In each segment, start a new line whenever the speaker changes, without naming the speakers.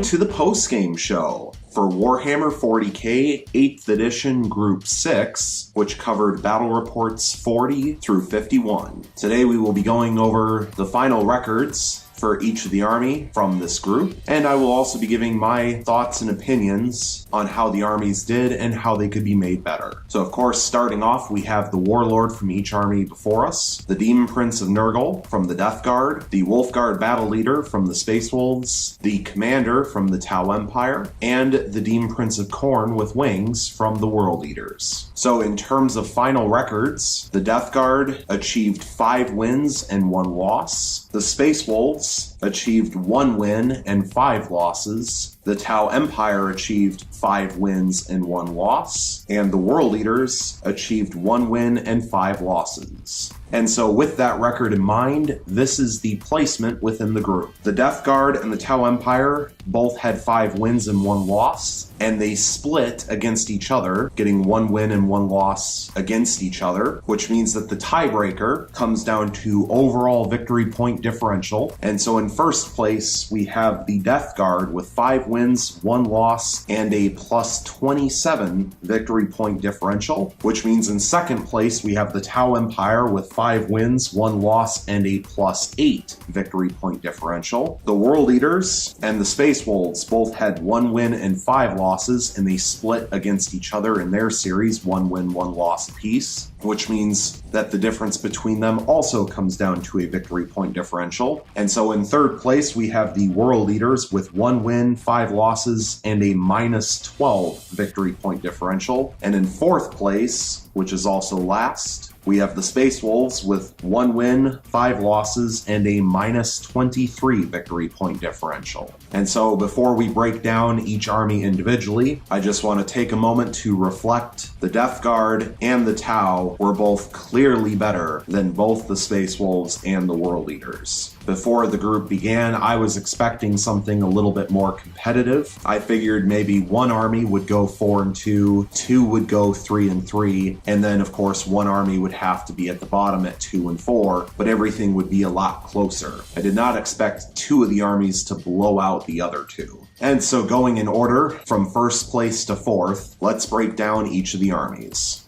to the post-game show for Warhammer 40k 8th edition Group 6, which covered battle reports 40 through 51. Today we will be going over the final records for each of the army from this group, and I will also be giving my thoughts and opinions on how the armies did and how they could be made better. So of course, starting off, we have the Warlord from each army before us, the Demon Prince of Nurgle from the Death Guard, the Wolf Guard Battle Leader from the Space Wolves, the Commander from the Tau Empire, and the Demon Prince of Khorne with wings from the World Eaters. So in terms of final records, the Death Guard achieved 5 wins and 1 loss. The Space Wolves achieved 1 win and 5 losses. The Tau Empire achieved 5 wins and 1 loss. And the World Eaters achieved 1 win and 5 losses. And so with that record in mind, this is the placement within the group. The Death Guard and the Tau Empire both had 5 wins and 1 loss, and they split against each other, getting 1 win and 1 loss against each other, which means that the tiebreaker comes down to overall victory point differential. And so in first place, we have the Death Guard with 5 wins, 1 loss, and a plus 27 victory point differential, which means in second place, we have the Tau Empire with 5 wins, 1 loss, and a plus 8 victory point differential. The World Eaters and the Space Wolves both had 1 win and 5 losses, and they split against each other in their series, 1 win, 1 loss apiece, which means that the difference between them also comes down to a victory point differential. And so in third place, we have the World Eaters with 1 win, 5 losses, and a minus 12 victory point differential. And in fourth place, which is also last, we have the Space Wolves with 1 win, 5 losses, and a minus 23 victory point differential. And so before we break down each army individually, I just want to take a moment to reflect. The Death Guard and the Tau were both clearly better than both the Space Wolves and the World Eaters. Before the group began, I was expecting something a little bit more competitive. I figured maybe one army would go 4-2, 2 would go 3-3, and then of course one army would have to be at the bottom at 2-4, but everything would be a lot closer. I did not expect 2 of the armies to blow out the other 2. And so going in order from first place to fourth, let's break down each of the armies.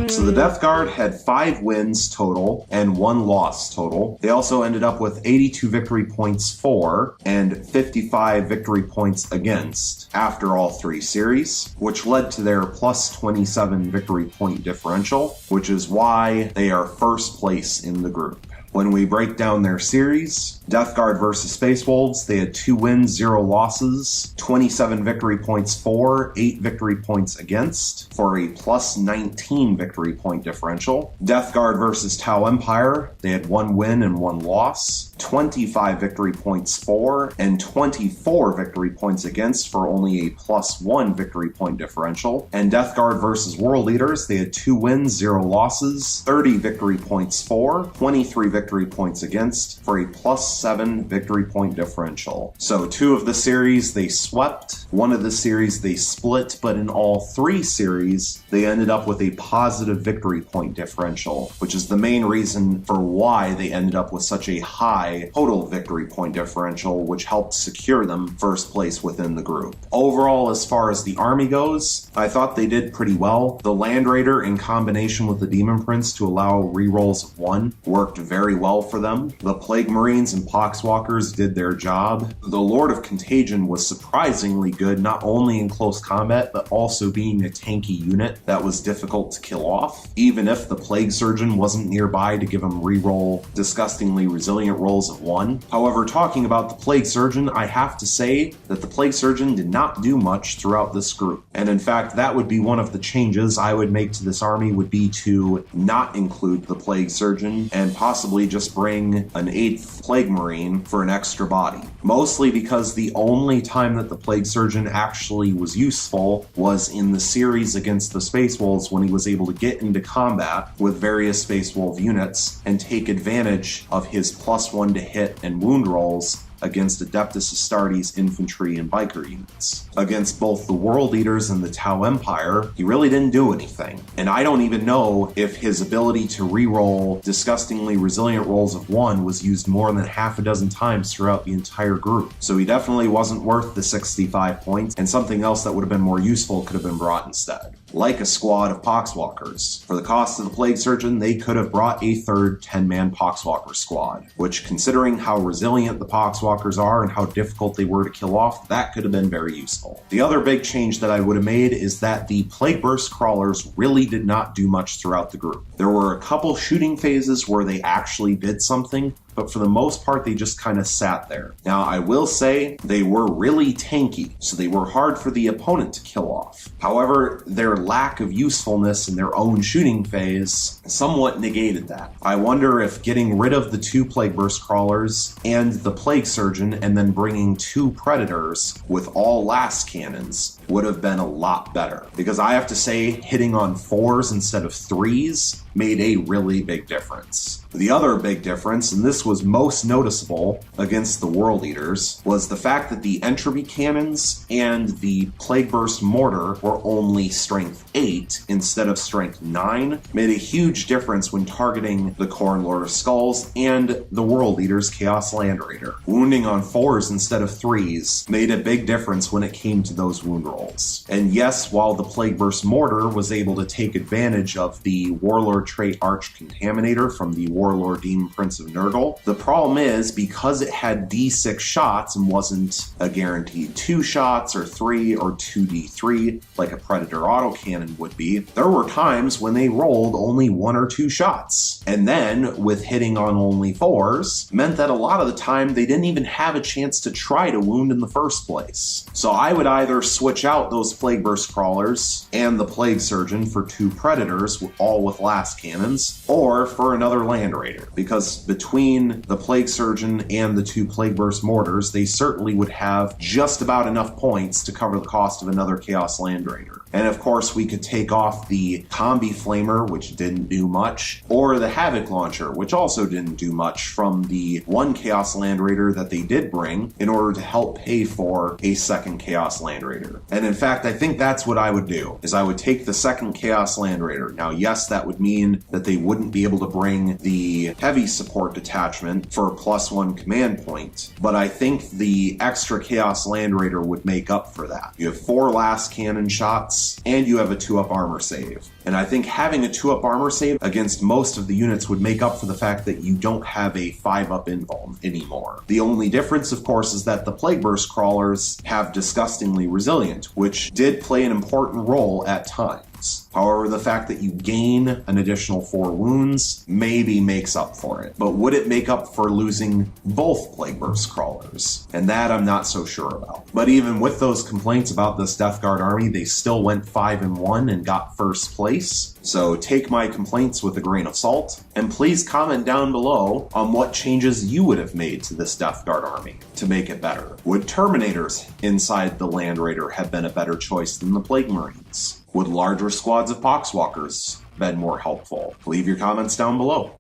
So the Death Guard had 5 wins total and 1 loss total. They also ended up with 82 victory points for and 55 victory points against after all 3 series, which led to their plus 27 victory point differential, which is why they are first place in the group. When we break down their series, Death Guard versus Space Wolves, they had 2 wins, 0 losses, 27 victory points for, 8 victory points against, for a plus 19 victory point differential. Death Guard versus Tau Empire, they had 1 win and 1 loss, 25 victory points for, and 24 victory points against, for only a plus 1 victory point differential. And Death Guard versus World Eaters, they had 2 wins, 0 losses, 30 victory points for, 23 victory points against, for a plus 7 victory point differential. So 2 of the series they swept, 1 of the series they split, but in all 3 series they ended up with a positive victory point differential, which is the main reason for why they ended up with such a high total victory point differential, which helped secure them first place within the group. Overall, as far as the army goes, I thought they did pretty well. The Land Raider in combination with the Demon Prince to allow rerolls of 1 worked very well for them. The Plague Marines and Poxwalkers did their job. The Lord of Contagion was surprisingly good, not only in close combat, but also being a tanky unit that was difficult to kill off, even if the Plague Surgeon wasn't nearby to give him reroll disgustingly resilient rolls of 1. However, talking about the Plague Surgeon, I have to say that the Plague Surgeon did not do much throughout this group. And in fact, that would be one of the changes I would make to this army, would be to not include the Plague Surgeon and possibly just bring an 8th Plague Marine for an extra body. Mostly because the only time that the Plague Surgeon actually was useful was in the series against the Space Wolves, when he was able to get into combat with various Space Wolf units and take advantage of his +1 to hit and wound rolls against Adeptus Astartes infantry and biker units. Against both the World Eaters and the Tau Empire, he really didn't do anything. And I don't even know if his ability to reroll disgustingly resilient rolls of 1 was used more than half a dozen times throughout the entire group. So he definitely wasn't worth the 65 points, and something else that would have been more useful could have been brought instead. Like a squad of Poxwalkers. For the cost of the Plague Surgeon, they could have brought a third 10-man Poxwalker squad, which, considering how resilient the Poxwalkers are and how difficult they were to kill off, that could have been very useful. The other big change that I would have made is that the Plague Burst Crawlers really did not do much throughout the group. There were a couple shooting phases where they actually did something, but for the most part, they just kind of sat there. Now, I will say they were really tanky, so they were hard for the opponent to kill off. However, their lack of usefulness in their own shooting phase somewhat negated that. I wonder if getting rid of the 2 Plague Burst Crawlers and the Plague Surgeon and then bringing 2 Predators with all last cannons would have been a lot better. Because I have to say, hitting on 4s instead of 3s made a really big difference. The other big difference, and this was most noticeable against the World Eaters, was the fact that the Entropy Cannons and the Plague Burst Mortar were only strength 8 instead of strength 9, made a huge difference when targeting the Khorne Lord of Skulls and the World Eaters Chaos Land Raider. Wounding on 4s instead of 3s made a big difference when it came to those wound rolls. And yes, while the Plague Burst Mortar was able to take advantage of the Warlord trait Arch Contaminator from the Warlord Demon Prince of Nurgle, the problem is, because it had D6 shots and wasn't a guaranteed 2 shots or 3 or 2d3 like a Predator autocannon would be, there were times when they rolled only 1 or 2 shots. And then, with hitting on only 4s, meant that a lot of the time they didn't even have a chance to try to wound in the first place. So I would either switch out those Plague Burst Crawlers and the Plague Surgeon for 2 Predators, all with last cannons, or for another Land Raider, because between the Plague Surgeon and the 2 Plague Burst Mortars, they certainly would have just about enough points to cover the cost of another Chaos Land Raider. And of course, we could take off the Combi Flamer, which didn't do much, or the Havoc Launcher, which also didn't do much, from the 1 Chaos Land Raider that they did bring in order to help pay for a second Chaos Land Raider. And in fact, I think that's what I would do, is I would take the second Chaos Land Raider. Now, yes, that would mean that they wouldn't be able to bring the heavy support detachment for a +1 command point, but I think the extra Chaos Land Raider would make up for that. You have 4 last cannon shots, and you have a 2-up armor save. And I think having a 2-up armor save against most of the units would make up for the fact that you don't have a 5-up invuln anymore. The only difference, of course, is that the Plague Burst Crawlers have disgustingly resilient, which did play an important role at times. However, the fact that you gain an additional 4 wounds maybe makes up for it. But would it make up for losing both Plague Burst Crawlers? And that I'm not so sure about. But even with those complaints about this Death Guard army, they still went 5-1 and got first place. So take my complaints with a grain of salt, and please comment down below on what changes you would have made to this Death Guard army to make it better. Would Terminators inside the Land Raider have been a better choice than the Plague Marines? Would larger squads of Poxwalkers been more helpful? Leave your comments down below.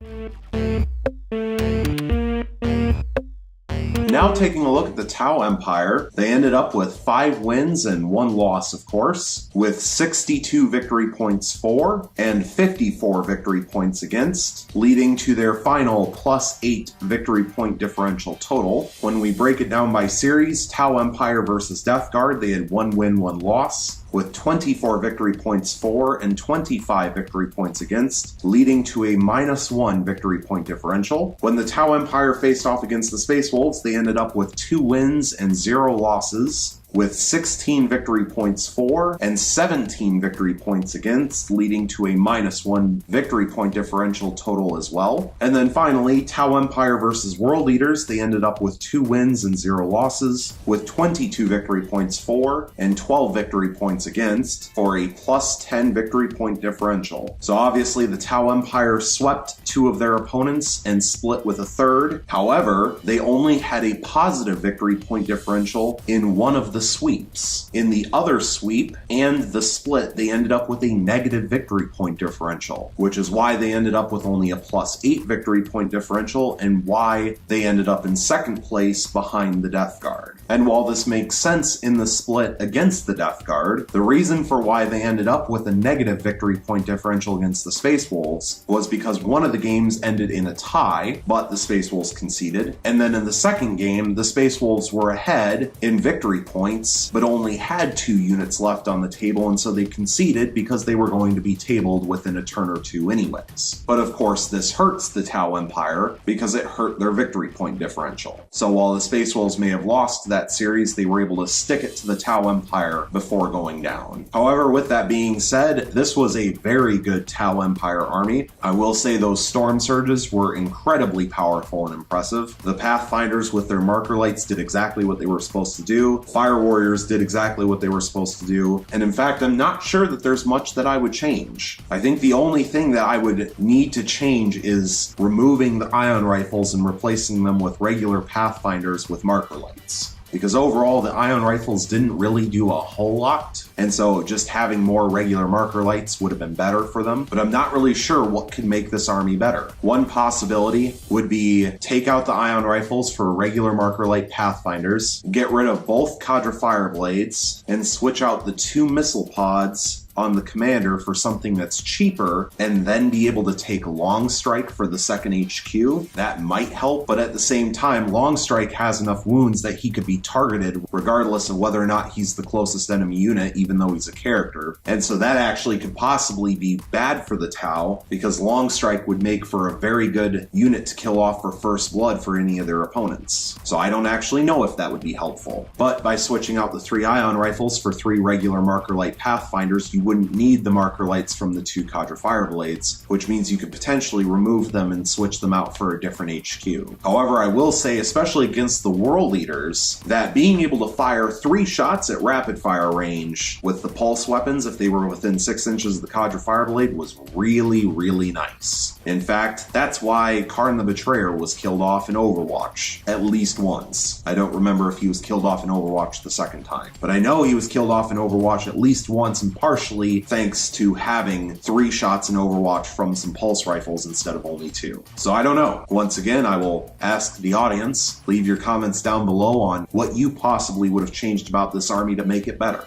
Now taking a look at the Tau Empire, they ended up with 5 wins and 1 loss, of course, with 62 victory points for and 54 victory points against, leading to their final +8 victory point differential total. When we break it down by series, Tau Empire versus Death Guard, they had 1 win, 1 loss, with 24 victory points for and 25 victory points against, leading to a -1 victory point differential. When the Tau Empire faced off against the Space Wolves, they ended up with 2 wins and 0 losses, with 16 victory points for and 17 victory points against, leading to a -1 victory point differential total as well. And then finally, Tau Empire versus World Eaters, they ended up with 2 wins and 0 losses, with 22 victory points for and 12 victory points against, for a +10 victory point differential. So obviously the Tau Empire swept 2 of their opponents and split with a 3rd. However, they only had a positive victory point differential in 1 of the the sweeps. In the other sweep and the split, they ended up with a negative victory point differential, which is why they ended up with only a +8 victory point differential and why they ended up in second place behind the Death Guard. And while this makes sense in the split against the Death Guard, the reason for why they ended up with a negative victory point differential against the Space Wolves was because one of the games ended in a tie, but the Space Wolves conceded, and then in the second game, the Space Wolves were ahead in victory points, but only had 2 units left on the table, and so they conceded because they were going to be tabled within a turn or two anyways. But of course, this hurts the Tau Empire because it hurt their victory point differential. So while the Space Wolves may have lost that series, they were able to stick it to the Tau Empire before going down. However, with that being said, this was a very good Tau Empire army. I will say those Storm Surges were incredibly powerful and impressive. The Pathfinders with their marker lights did exactly what they were supposed to do. Fire Warriors did exactly what they were supposed to do. And in fact, I'm not sure that there's much that I would change. I think the only thing that I would need to change is removing the ion rifles and replacing them with regular Pathfinders with marker lights. Because overall, the ion rifles didn't really do a whole lot, and so just having more regular marker lights would have been better for them, but I'm not really sure what could make this army better. One possibility would be take out the ion rifles for regular marker light Pathfinders, get rid of both Cadre Fireblades, and switch out the 2 missile pods on the commander for something that's cheaper, and then be able to take Long Strike for the second HQ. That might help, but at the same time, Long Strike has enough wounds that he could be targeted regardless of whether or not he's the closest enemy unit, even though he's a character. And so that actually could possibly be bad for the Tau, because Long Strike would make for a very good unit to kill off for first blood for any of their opponents. So I don't actually know if that would be helpful. But by switching out the 3 ion rifles for 3 regular marker light Pathfinders, you wouldn't need the marker lights from the 2 Cadre Fireblades, which means you could potentially remove them and switch them out for a different HQ. However, I will say, especially against the World Leaders, that being able to fire 3 shots at rapid fire range with the pulse weapons, if they were within 6 inches of the Cadre Fireblade, was really, really nice. In fact, that's why Karn the Betrayer was killed off in Overwatch at least once. I don't remember if he was killed off in Overwatch the second time, but I know he was killed off in Overwatch at least once, and partially thanks to having 3 shots in Overwatch from some pulse rifles instead of only 2. So I don't know. Once again, I will ask the audience, leave your comments down below on what you possibly would have changed about this army to make it better.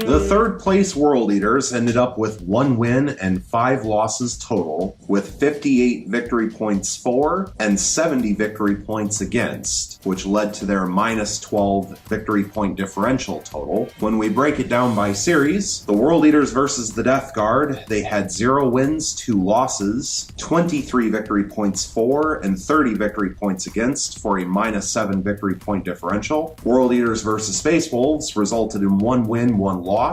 The third place World Eaters ended up with 1 win and 5 losses total, with 58 victory points for and 70 victory points against, which led to their -12 victory point differential total. When we break it down by series, the World Eaters versus the Death Guard, they had 0 wins, 2 losses, 23 victory points for and 30 victory points against for a -7 victory point differential. World Eaters versus Space Wolves resulted in 1 win, 1 loss,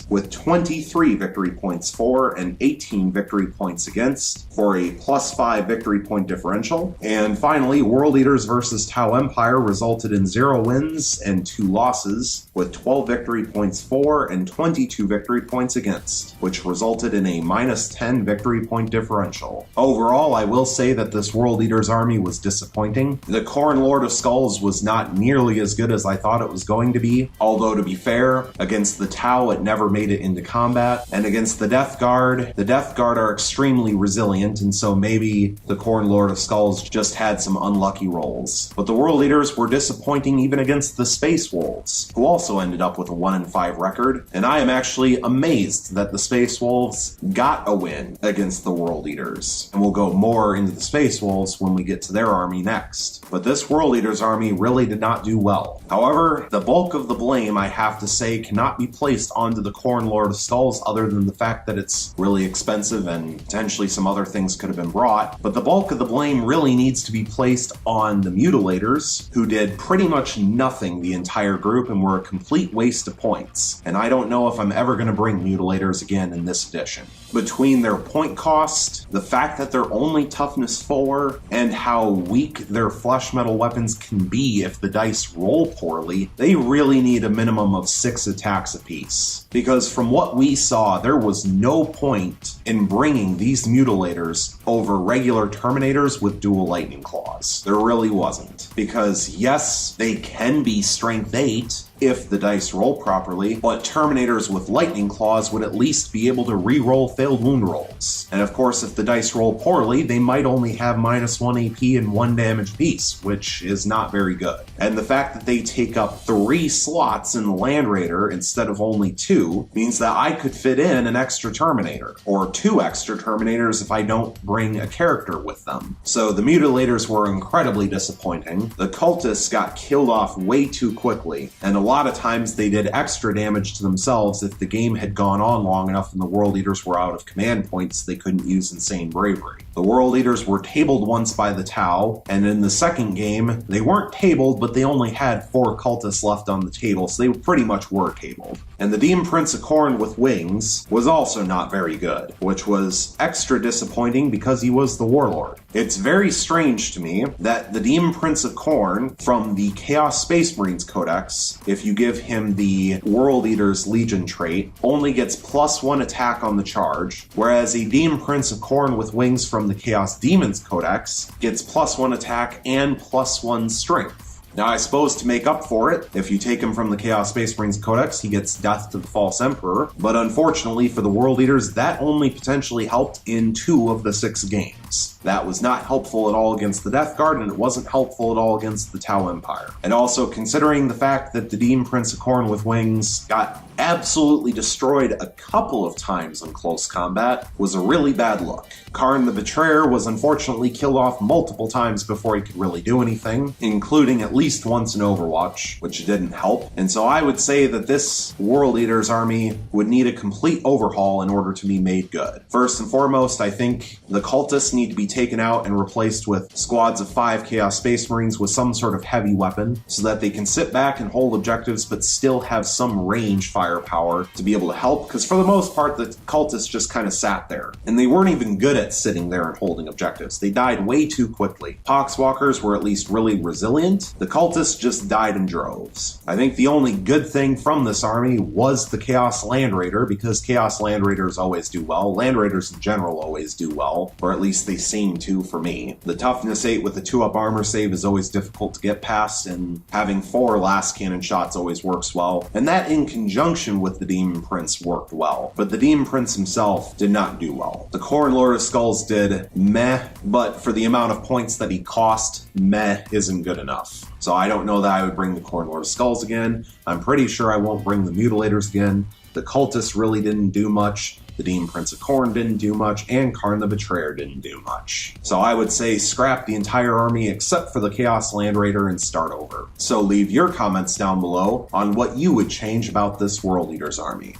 with 23 victory points for and 18 victory points against for a +5 victory point differential. And finally, World Eaters versus Tau Empire resulted in 0 wins and 2 losses, with 12 victory points for and 22 victory points against, which resulted in a -10 victory point differential. Overall, I will say that this World Eaters army was disappointing. The Khorne Lord of Skulls was not nearly as good as I thought it was going to be, although to be fair, against the Tau it never made it into combat, and against the Death Guard are extremely resilient, and so maybe the Khorne Lord of Skulls just had some unlucky rolls. But the World Eaters were disappointing even against the Space Wolves, who also ended up with a 1-5 record, and I am actually amazed that the Space Wolves got a win against the World Eaters, and we'll go more into the Space Wolves when we get to their army next. But this World Eaters army really did not do well. However, the bulk of the blame, I have to say, cannot be placed onto the Khorne Lord of Skulls, other than the fact that it's really expensive and potentially some other things could have been brought. But the bulk of the blame really needs to be placed on the Mutilators, who did pretty much nothing the entire group and were a complete waste of points. And I don't know if I'm ever going to bring Mutilators again in this edition. Between their point cost, the fact that they're only toughness 4, and how weak their flesh metal weapons can be if the dice roll poorly, they really need a minimum of 6 attacks apiece. Because from what we saw, there was no point in bringing these Mutilators over regular Terminators with dual lightning claws. There really wasn't. Because yes, they can be strength 8 if the dice roll properly, but Terminators with lightning claws would at least be able to re-roll failed wound rolls. And of course, if the dice roll poorly, they might only have -1 AP and 1 damage apiece, which is not very good. And the fact that they take up 3 slots in the Land Raider instead of only 2 means that I could fit in an extra Terminator, or 2 extra Terminators if I don't bring a character with them. So the Mutilators were incredibly disappointing. The Cultists got killed off way too quickly, and a lot of times they did extra damage to themselves if the game had gone on long enough and the World Eaters were out of command points they couldn't use Insane Bravery. The World Eaters were tabled once by the Tau, and in the second game, they weren't tabled, but they only had 4 cultists left on the table, so they pretty much were tabled. And the Demon Prince of Khorne with wings was also not very good, which was extra disappointing because he was the Warlord. It's very strange to me that the Demon Prince of Khorne from the Chaos Space Marines Codex, if you give him the World Eater's Legion trait, only gets +1 attack on the charge, whereas a Demon Prince of Khorne with wings from the Chaos Demons Codex gets +1 attack and +1 strength. Now, I suppose to make up for it, if you take him from the Chaos Space Marines Codex, he gets Death to the False Emperor, but unfortunately for the World Eaters, that only potentially helped in 2 of the 6 games. That was not helpful at all against the Death Guard, and it wasn't helpful at all against the Tau Empire. And also, considering the fact that the Demon Prince of Khorne with wings got absolutely destroyed a couple of times in close combat, was a really bad look. Karn the Betrayer was unfortunately killed off multiple times before he could really do anything, including at least once in Overwatch, which didn't help. And so I would say that this World Eaters army would need a complete overhaul in order to be made good. First and foremost, I think the cultists need to be taken out and replaced with squads of 5 Chaos Space Marines with some sort of heavy weapon, so that they can sit back and hold objectives but still have some range firepower to be able to help, because for the most part the cultists just kind of sat there. And they weren't even good at sitting there and holding objectives. They died way too quickly. Poxwalkers were at least really resilient. The cultists just died in droves. I think the only good thing from this army was the Chaos Land Raider, because Chaos Land Raiders always do well. Land Raiders in general always do well, or at least they seem to for me. The toughness 8 with the 2-up armor save is always difficult to get past, and having 4 last cannon shots always works well. And that in conjunction with the Demon Prince worked well. But the Demon Prince himself did not do well. The Khorne Lord of Skulls did meh, but for the amount of points that he cost, meh isn't good enough. So I don't know that I would bring the Khorne Lord of Skulls again. I'm pretty sure I won't bring the Mutilators again. The Cultists really didn't do much. The Demon Prince of Khorne didn't do much, and Karn the Betrayer didn't do much. So I would say scrap the entire army except for the Chaos Land Raider and start over. So leave your comments down below on what you would change about this World Eaters army.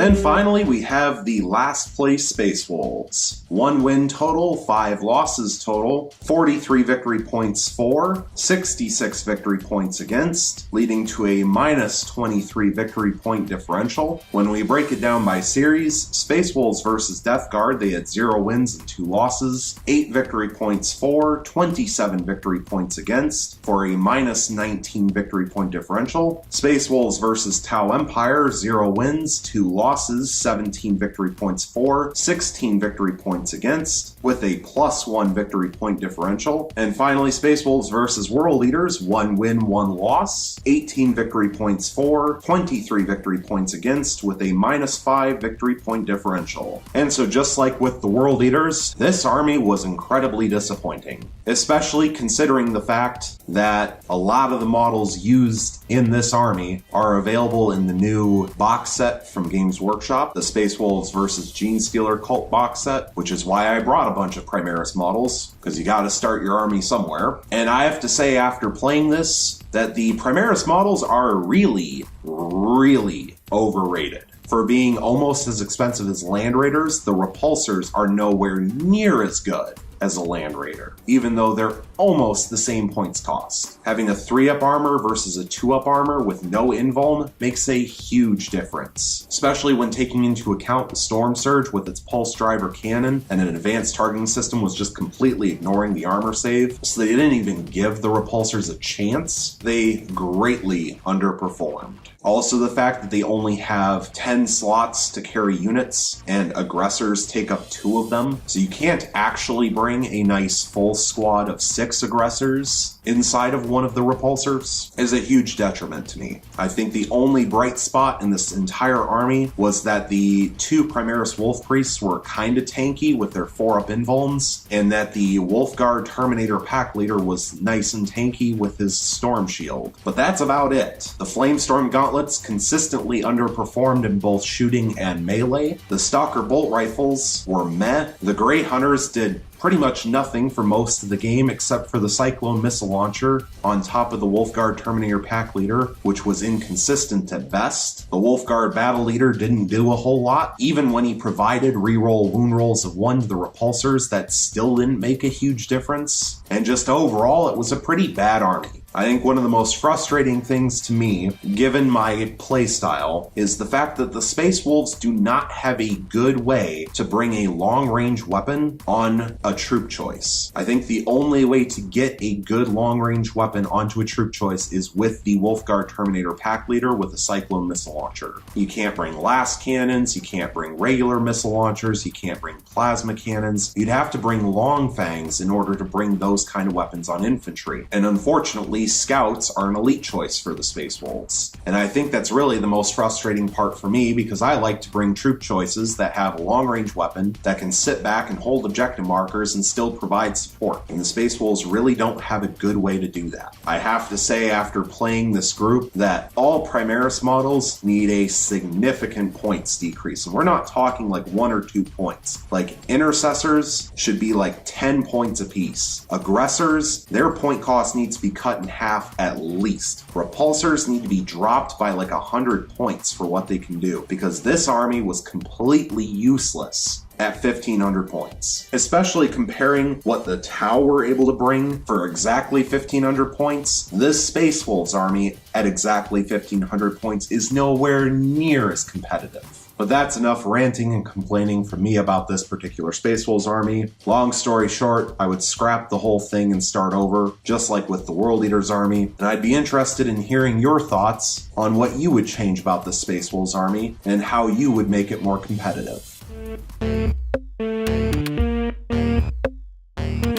And finally, we have the last place Space Wolves. 1 win total, 5 losses total, 43 victory points for, 66 victory points against, leading to a -23 victory point differential. When we break it down by series, Space Wolves versus Death Guard, they had 0 wins and 2 losses, 8 victory points for, 27 victory points against, for a -19 victory point differential. Space Wolves versus Tau Empire, 0 wins, 2 losses, 17 victory points for, 16 victory points against, with a +1 victory point differential. And finally, Space Wolves versus World Eaters, 1 win, 1 loss, 18 victory points for, 23 victory points against, with a -5 victory point differential. And so just like with the World Eaters, this army was incredibly disappointing, especially considering the fact that a lot of the models used in this army are available in the new box set from Games Workshop, the Space Wolves versus Genestealer Cult box set, which is why I brought a bunch of Primaris models, because you gotta start your army somewhere. And I have to say, after playing this, that the Primaris models are really, really overrated. For being almost as expensive as Land Raiders, the Repulsors are nowhere near as good as a Land Raider, even though they're almost the same points cost. Having a 3-up armor versus a 2-up armor with no invuln makes a huge difference, especially when taking into account the Storm Surge with its pulse driver cannon and an advanced targeting system was just completely ignoring the armor save, so they didn't even give the repulsors a chance. They greatly underperformed. Also, the fact that they only have 10 slots to carry units and aggressors take up 2 of them, so you can't actually bring a nice full squad of 6 aggressors inside of one of the repulsors, is a huge detriment to me. I think the only bright spot in this entire army was that the 2 Primaris Wolf Priests were kinda tanky with their 4-up invulns, and that the Wolfguard Terminator pack leader was nice and tanky with his Storm Shield. But that's about it. The Flamestorm Gauntlets consistently underperformed in both shooting and melee. The Stalker Bolt Rifles were meh. The Grey Hunters did pretty much nothing for most of the game except for the Cyclone Missile Launcher on top of the Wolfguard Terminator pack leader, which was inconsistent at best. The Wolfguard Battle Leader didn't do a whole lot. Even when he provided reroll wound rolls of 1 to the repulsors, that still didn't make a huge difference. And just overall, it was a pretty bad army. I think one of the most frustrating things to me, given my playstyle, is the fact that the Space Wolves do not have a good way to bring a long-range weapon on a troop choice. I think the only way to get a good long-range weapon onto a troop choice is with the Wolfguard Terminator pack leader with a Cyclone Missile Launcher. You can't bring last cannons, you can't bring regular missile launchers, you can't bring plasma cannons. You'd have to bring long fangs in order to bring those kind of weapons on infantry. And unfortunately, scouts are an elite choice for the Space Wolves. And I think that's really the most frustrating part for me, because I like to bring troop choices that have a long-range weapon that can sit back and hold objective markers and still provide support. And the Space Wolves really don't have a good way to do that. I have to say, after playing this group, that all Primaris models need a significant points decrease. And we're not talking like 1 or 2 points. Like, Intercessors should be like 10 points apiece. Aggressors, their point cost needs to be cut in half at least. Repulsors need to be dropped by like 100 points for what they can do, because this army was completely useless at 1500 points. Especially comparing what the Tau were able to bring for exactly 1500 points, this Space Wolves army at exactly 1500 points is nowhere near as competitive. But that's enough ranting and complaining from me about this particular Space Wolves army. Long story short, I would scrap the whole thing and start over, just like with the World Eaters army, and I'd be interested in hearing your thoughts on what you would change about the Space Wolves army and how you would make it more competitive.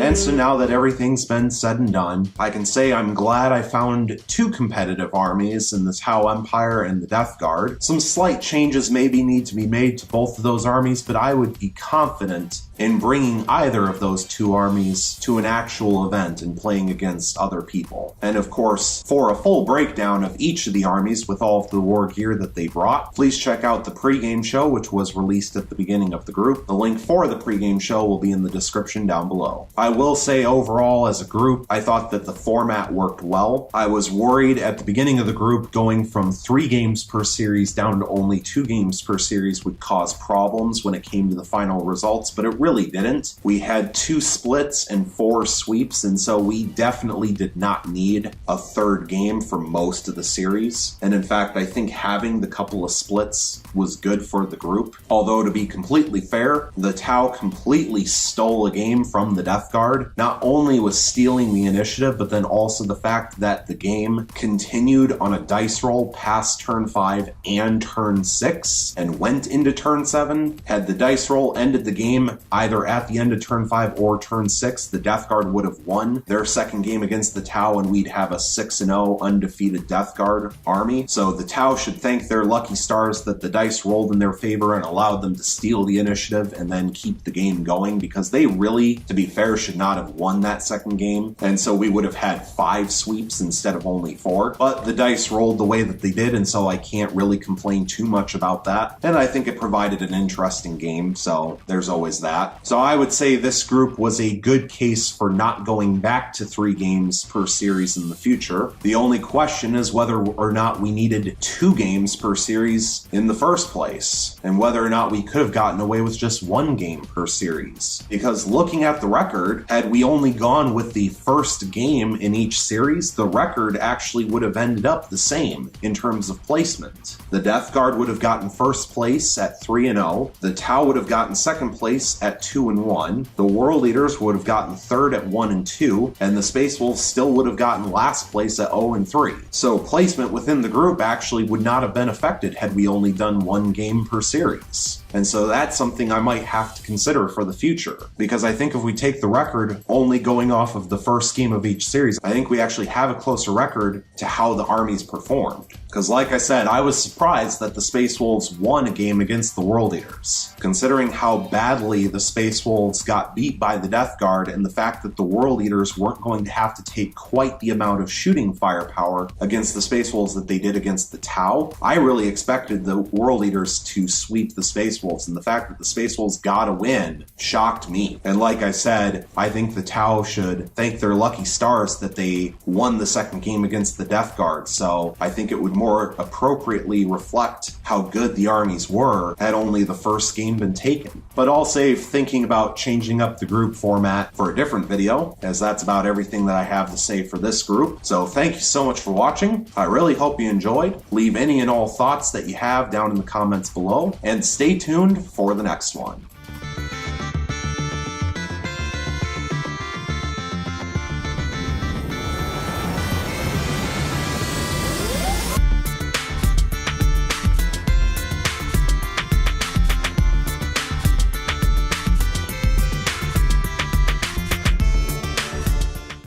And so now that everything's been said and done, I can say I'm glad I found 2 competitive armies in the Tau Empire and the Death Guard. Some slight changes maybe need to be made to both of those armies, but I would be confident in bringing either of those 2 armies to an actual event and playing against other people. And of course, for a full breakdown of each of the armies with all of the war gear that they brought, please check out the pregame show, which was released at the beginning of the group. The link for the pregame show will be in the description down below. I will say overall, as a group, I thought that the format worked well. I was worried at the beginning of the group going from 3 games per series down to only 2 games per series would cause problems when it came to the final results, but it really didn't. We had 2 splits and 4 sweeps, and so we definitely did not need a 3rd game for most of the series. And in fact, I think having the couple of splits was good for the group. Although, to be completely fair, the Tau completely stole a game from the Death Guard. Not only was stealing the initiative, but then also the fact that the game continued on a dice roll past turn 5 and turn 6 and went into turn 7. Had the dice roll ended the game either at the end of turn 5 or turn 6, the Death Guard would have won their 2nd game against the Tau, and we'd have a 6-0 undefeated Death Guard army. So the Tau should thank their lucky stars that the dice rolled in their favor and allowed them to steal the initiative and then keep the game going, because they really, to be fair, should not have won that second game, and so we would have had 5 sweeps instead of only 4. But the dice rolled the way that they did, and so I can't really complain too much about that. And I think it provided an interesting game, so there's always that. So I would say this group was a good case for not going back to 3 games per series in the future. The only question is whether or not we needed 2 games per series in the first place, and whether or not we could have gotten away with just 1 game per series. Because looking at the record, had we only gone with the first game in each series, the record actually would have ended up the same in terms of placement. The Death Guard would have gotten first place at 3-0, the Tau would have gotten second place at 2-1, the World Eaters would have gotten third at 1-2, and the Space Wolves still would have gotten last place at 0-3. So placement within the group actually would not have been affected had we only done 1 game per series. And so that's something I might have to consider for the future, because I think if we take the record only going off of the first game of each series, I think we actually have a closer record to how the armies performed. Because like I said, I was surprised that the Space Wolves won a game against the World Eaters. Considering how badly the Space Wolves got beat by the Death Guard, and the fact that the World Eaters weren't going to have to take quite the amount of shooting firepower against the Space Wolves that they did against the Tau, I really expected the World Eaters to sweep the Space Wolves, and the fact that the Space Wolves got a win shocked me. And like I said, I think the Tau should thank their lucky stars that they won the second game against the Death Guard, so I think it would more appropriately reflect how good the armies were had only the first game been taken. But I'll save thinking about changing up the group format for a different video, as that's about everything that I have to say for this group. So thank you so much for watching. I really hope you enjoyed. Leave any and all thoughts that you have down in the comments below, and stay tuned for the next one.